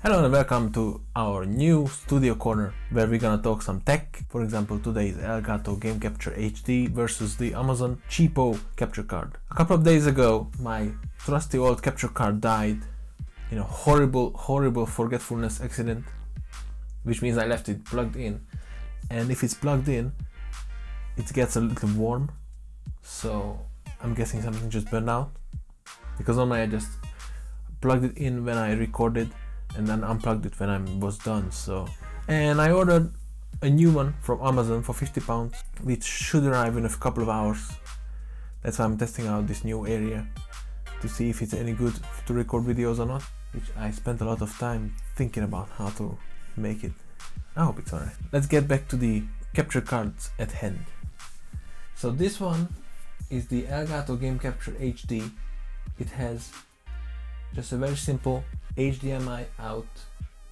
Hello and welcome to our new studio corner where we're gonna talk some tech. For example, today's Elgato Game Capture HD versus the Amazon cheapo capture card. A couple of days ago, my trusty old capture card died in a horrible forgetfulness accident, which means I left it plugged in. And if it's plugged in, it gets a little warm. So I'm guessing something just burned out. Because normally I just plugged it in when I recorded and then unplugged it when I was done. And I ordered a new one from Amazon for £50, which should arrive in a couple of hours. That's why I'm testing out this new area to see if it's any good to record videos or not, which I spent a lot of time thinking about how to make it. I hope it's alright. Let's get back to the capture cards at hand. So this one is the Elgato Game Capture HD. It has just a very simple HDMI out,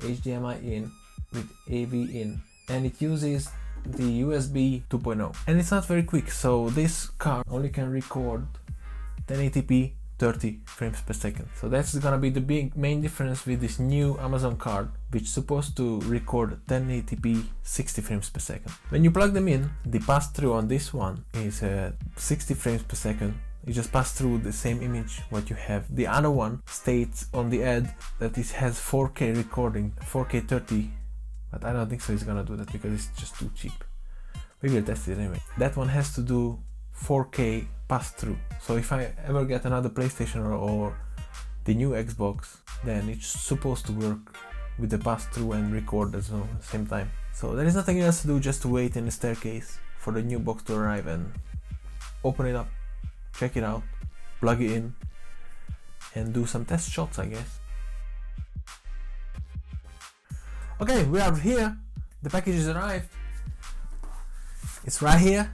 HDMI in with AV in, and it uses the USB 2.0, and it's not very quick, so this card only can record 1080p 30 frames per second. So that's gonna be the big main difference with this new Amazon card, which is supposed to record 1080p 60 frames per second. When you plug them in, the pass-through on this one is 60 frames per second. You just pass through the same image what you have. The other one states on the ad that it has 4K recording, 4K 30, but I don't think so it's gonna do that because it's just too cheap. We will test it anyway. That one has to do 4K pass through. So if I ever get another PlayStation or the new Xbox, then it's supposed to work with the pass through and record as well at the same time. So there is nothing else to do, just to wait in the staircase for the new box to arrive and open it up. Check it out, plug it in, and do some test shots, I guess. Okay, we are here. The package has arrived. It's right here.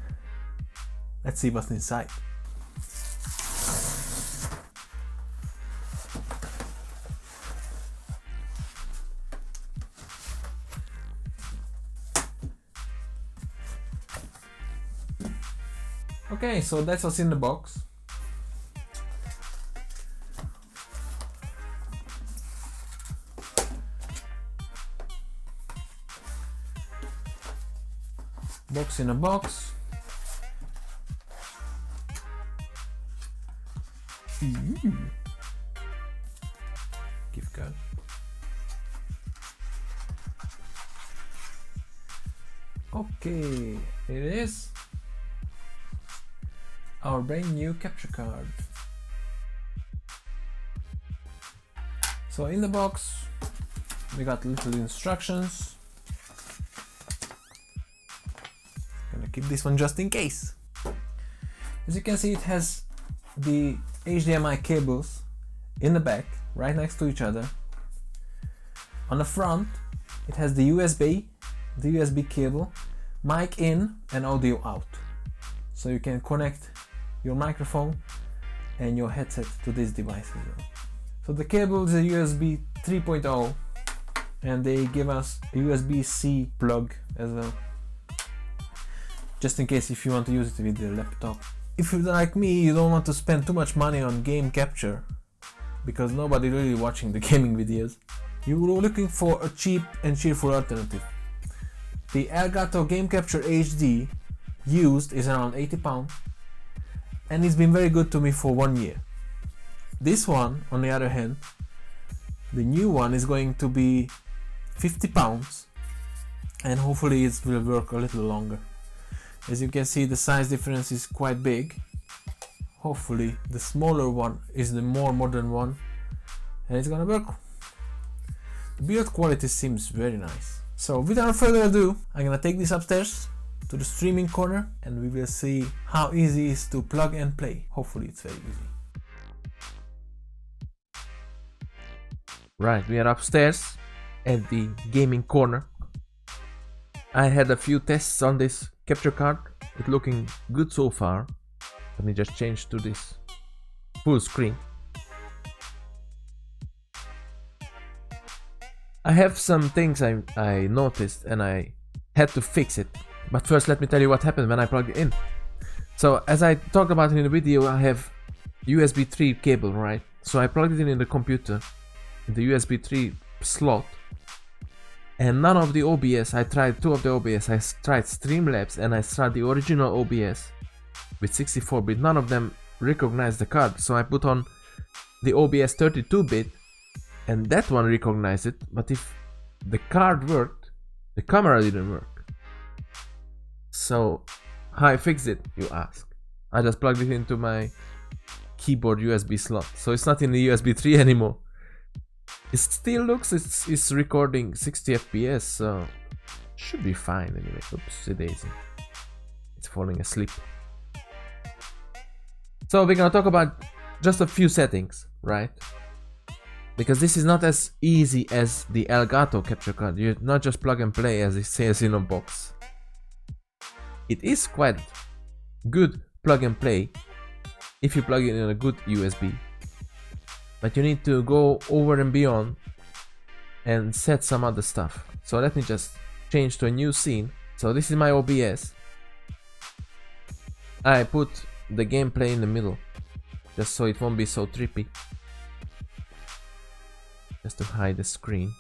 Let's see what's inside. Okay, so that's what's in the box. Box in a box. Gift card. Okay, here it is. Our brand new capture card. So in the box we got little instructions. Gonna keep this one just in case. As you can see, it has the HDMI cables in the back right next to each other. On the front it has the USB cable, mic in and audio out. So you can connect your microphone and your headset to this device as well. So the cable is a USB 3.0 and they give us a USB-C plug as well, just in case if you want to use it with your laptop. If you're like me, you don't want to spend too much money on game capture because nobody really watching the gaming videos. You're looking for a cheap and cheerful alternative. The Elgato Game Capture HD used is around £80 and it's been very good to me for 1 year. This one, on the other hand, the new one is going to be £50 and hopefully it will work a little longer. As you can see, the size difference is quite big. Hopefully the smaller one is the more modern one and it's gonna work. The build quality seems very nice. So without further ado, I'm gonna take this upstairs to the streaming corner and we will see how easy it is to plug and play. Hopefully it's very easy. Right, we are upstairs at the gaming corner. I had a few tests on this capture card. It's looking good so far. Let me just change to this full screen. I have some things I noticed and I had to fix it. But first let me tell you what happened when I plugged it in. So as I talked about in the video, I have USB 3 cable, right? So I plugged it in the computer, in the USB 3 slot, and none of the OBS. I tried two of the OBS. I tried Streamlabs and I tried the original OBS with 64-bit. None of them recognized the card, so I put on the OBS 32-bit and that one recognized it. But if the card worked, the camera didn't work. So how I fixed it, you ask? I just plugged it into my keyboard USB slot, so it's not in the USB 3 anymore. It still looks it's recording 60 FPS, so should be fine anyway. Oopsie daisy, it's falling asleep. So we're gonna talk about just a few settings, right? Because this is not as easy as the Elgato capture card. You not just plug and play as it says in a box. It is quite good plug and play if you plug it in a good USB, but you need to go over and beyond and set some other stuff. So let me just change to a new scene. So this is my OBS. I put the gameplay in the middle just so it won't be so trippy, just to hide the screen.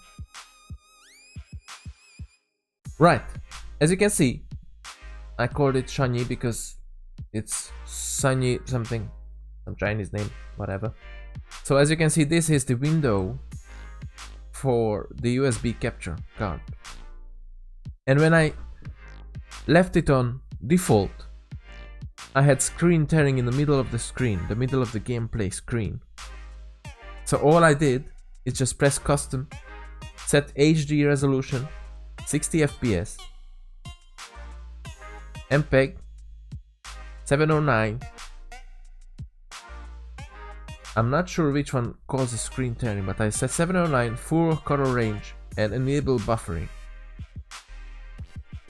Right, as you can see, I called it Shani because it's Sunny something, some Chinese name, whatever. So as you can see, this is the window for the USB capture card. And when I left it on default, I had screen tearing in the middle of the screen, the middle of the gameplay screen. So all I did is just press custom, set HD resolution, 60 FPS, MPEG 709. I'm not sure which one causes screen tearing, but I set 709, full color range, and enable buffering.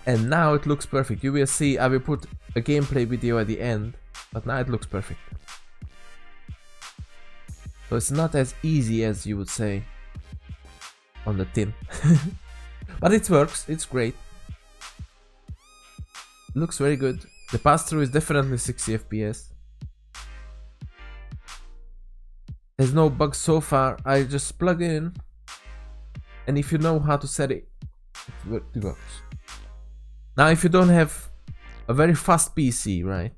And now it looks perfect. You will see I will put a gameplay video at the end, but now it looks perfect. So it's not as easy as you would say on the tin. But it works, it's great. It looks very good. The pass-through is definitely 60 FPS. There's no bugs so far. I just plug in, and if you know how to set it, it works. Now if you don't have a very fast PC, right,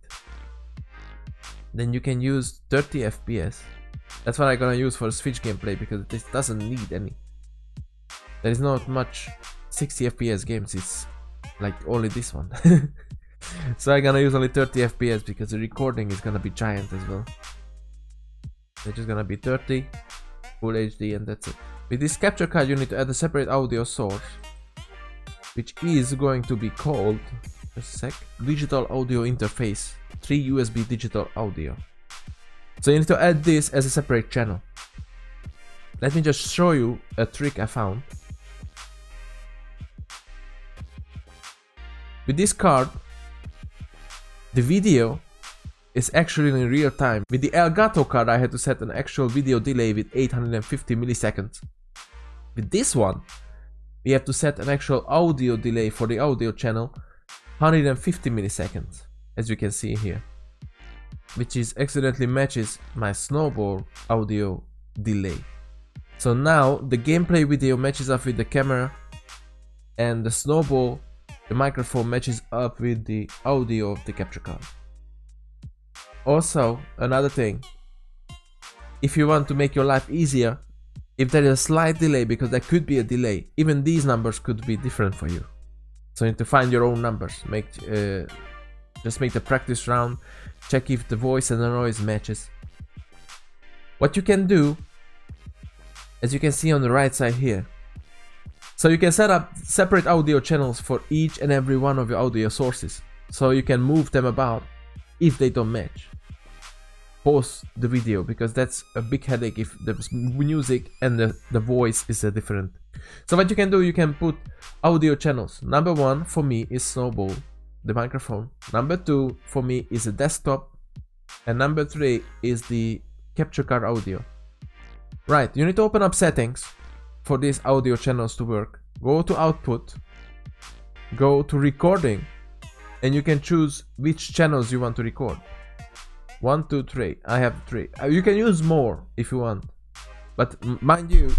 then you can use 30 FPS. That's what I'm gonna use for Switch gameplay, because this doesn't need any. There is not much 60 FPS games, it's like only this one. So I'm gonna use only 30 FPS because the recording is gonna be giant as well. It's just gonna be 30, full HD, and that's it. With this capture card you need to add a separate audio source, which is going to be called, just a sec, digital audio interface, 3 USB digital audio. So you need to add this as a separate channel. Let me just show you a trick I found. With this card, the video is actually in real time. With the Elgato card I had to set an actual video delay with 850 milliseconds. With this one, we have to set an actual audio delay for the audio channel, 150 milliseconds, as you can see here, which is accidentally matches my snowball audio delay. So now the gameplay video matches up with the camera, and the snowball, the microphone, matches up with the audio of the capture card. Also, another thing, if you want to make your life easier, if there is a slight delay, because there could be a delay, even these numbers could be different for you. So you need to find your own numbers. Just make the practice round, check if the voice and the noise matches. What you can do, as you can see on the right side here, so you can set up separate audio channels for each and every one of your audio sources, so you can move them about if they don't match. Pause the video, because that's a big headache if the music and the voice is different. So what you can do, you can put audio channels. Number 1 for me is Snowball, the microphone. Number 2 for me is a desktop, and number 3 is the capture card audio. Right, you need to open up settings for these audio channels to work. Go to output, go to recording, and you can choose which channels you want to record. 1, 2, 3. I have 3. You can use more if you want, but mind you,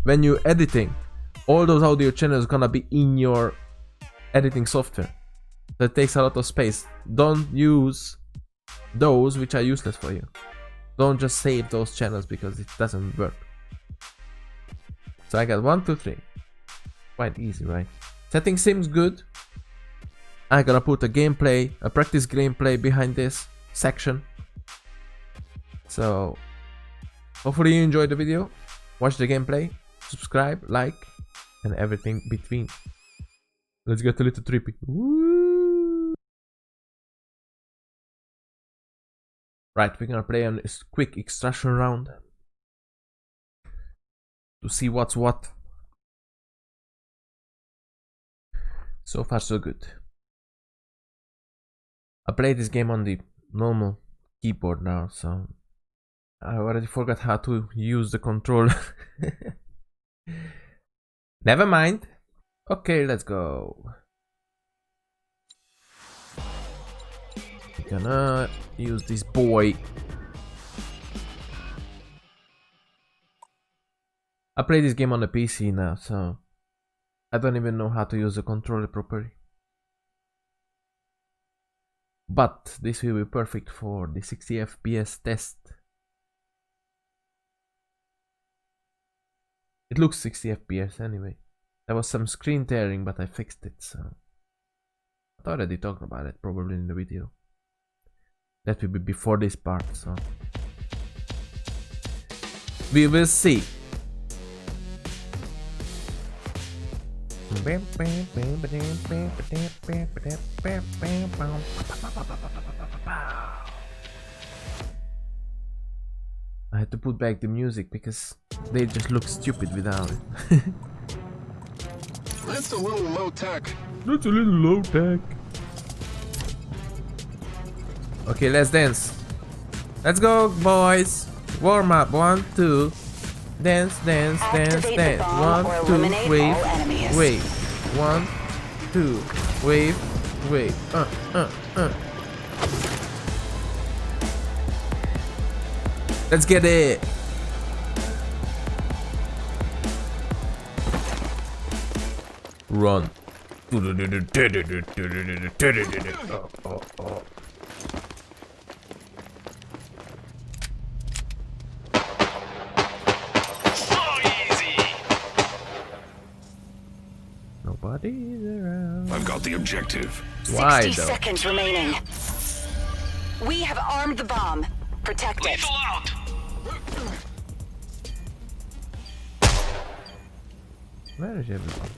when you're editing, all those audio channels gonna be in your editing software. That takes a lot of space. Don't use those which are useless for you. Don't just save those channels because it doesn't work. So I got 1, 2, 3. Quite easy, right? Setting seems good. I'm gonna put a gameplay, a practice gameplay behind this section. So hopefully you enjoyed the video. Watch the gameplay, subscribe, like, and everything between. Let's get a little trippy. Woo! Right, we're gonna play a quick extraction round to see what's what. So far so good. I played this game on the normal keyboard now, so I already forgot how to use the controller. Never mind. Okay, let's go. We're gonna use this boy. I play this game on the PC now, so I don't even know how to use the controller properly. But this will be perfect for the 60 FPS test. It looks 60 FPS anyway. There was some screen tearing, but I fixed it, so I already talked about it probably in the video. That will be before this part, so we will see. I had to put back the music because they just look stupid without it. That's a little low tech. That's a little low tech. Okay, let's dance. Let's go, boys. Warm up. 1, 2. Dance, dance, dance, dance. 1, 2, wave, wave. 1, 2, wave, wave. Let's get it. Run. Oh. Nobody's around. I've got the objective. Why 60 though? seconds remaining. We have armed the bomb. Protect it. Lethal out. Where is everyone?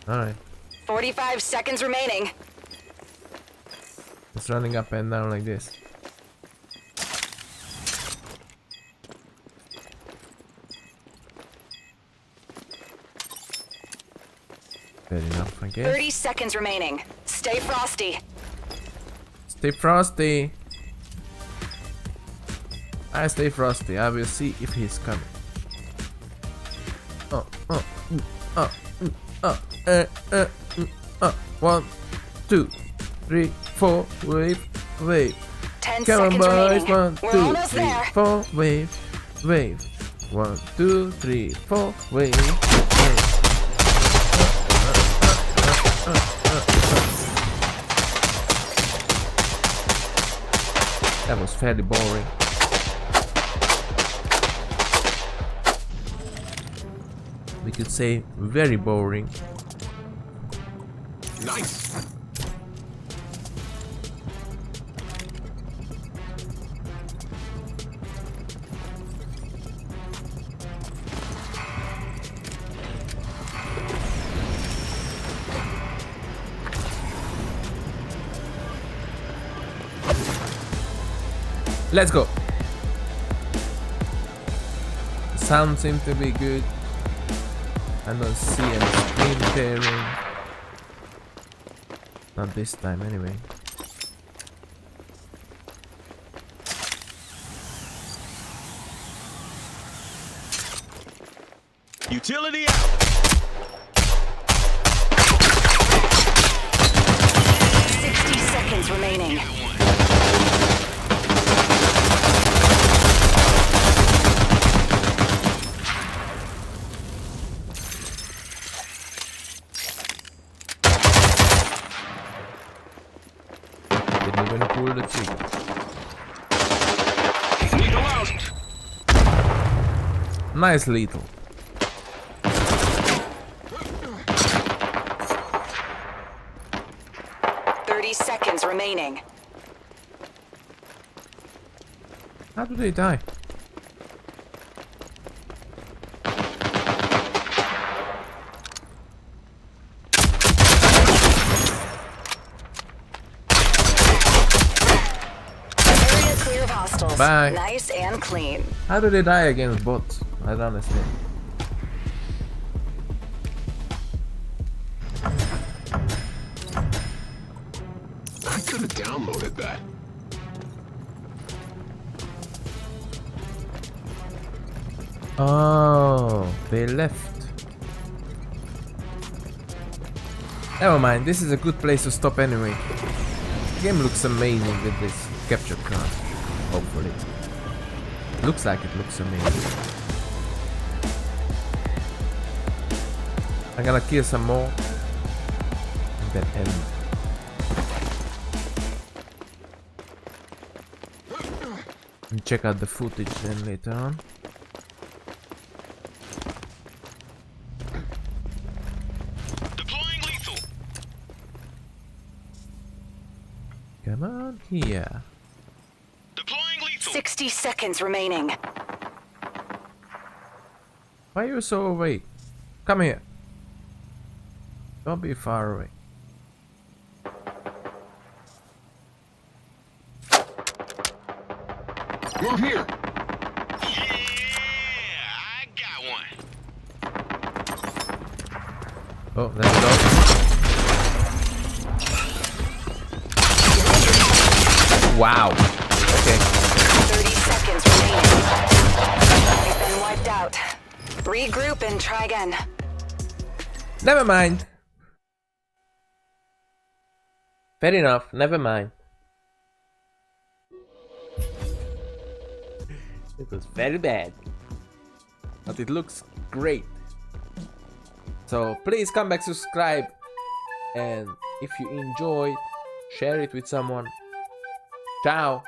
Alright. 45 seconds remaining. It's running up and down like this. Fair enough, I guess. 30 seconds remaining. Stay frosty. Stay frosty. I stay frosty. I will see if he's coming. One, 2, 3, 4, wave. 10 Come on, seconds boys. remaining. 1, We're 2, almost 3, there. 4, wave. 1, 2, 3, 4, wave. That was fairly boring. We could say very boring. Nice. Let's go. The sound seems to be good. I don't see any screen tearing. Not this time anyway. Utility out. 60 seconds remaining. Didn't even pull the trigger. Lethal out. Nice lethal. Seconds remaining. How do they die? Area clear of hostiles. Bye. Nice and clean. How do they die against bots? I don't understand. I could have downloaded that. Oh, they left. Never mind, this is a good place to stop anyway. The game looks amazing with this capture card. Hopefully. Looks like it looks amazing. I'm gonna kill some more. And then end. And check out the footage then later on. Deploying lethal. Come on here. Deploying lethal. 60 seconds remaining. Why are you so away? Come here. Don't be far away. Move here. Oh, there we go. Wow. Okay. 30 seconds remaining. They've been wiped out. Regroup and try again. Never mind. Fair enough. Never mind. It was very bad. But it looks great. So please come back, subscribe. And if you enjoyed, share it with someone. Ciao.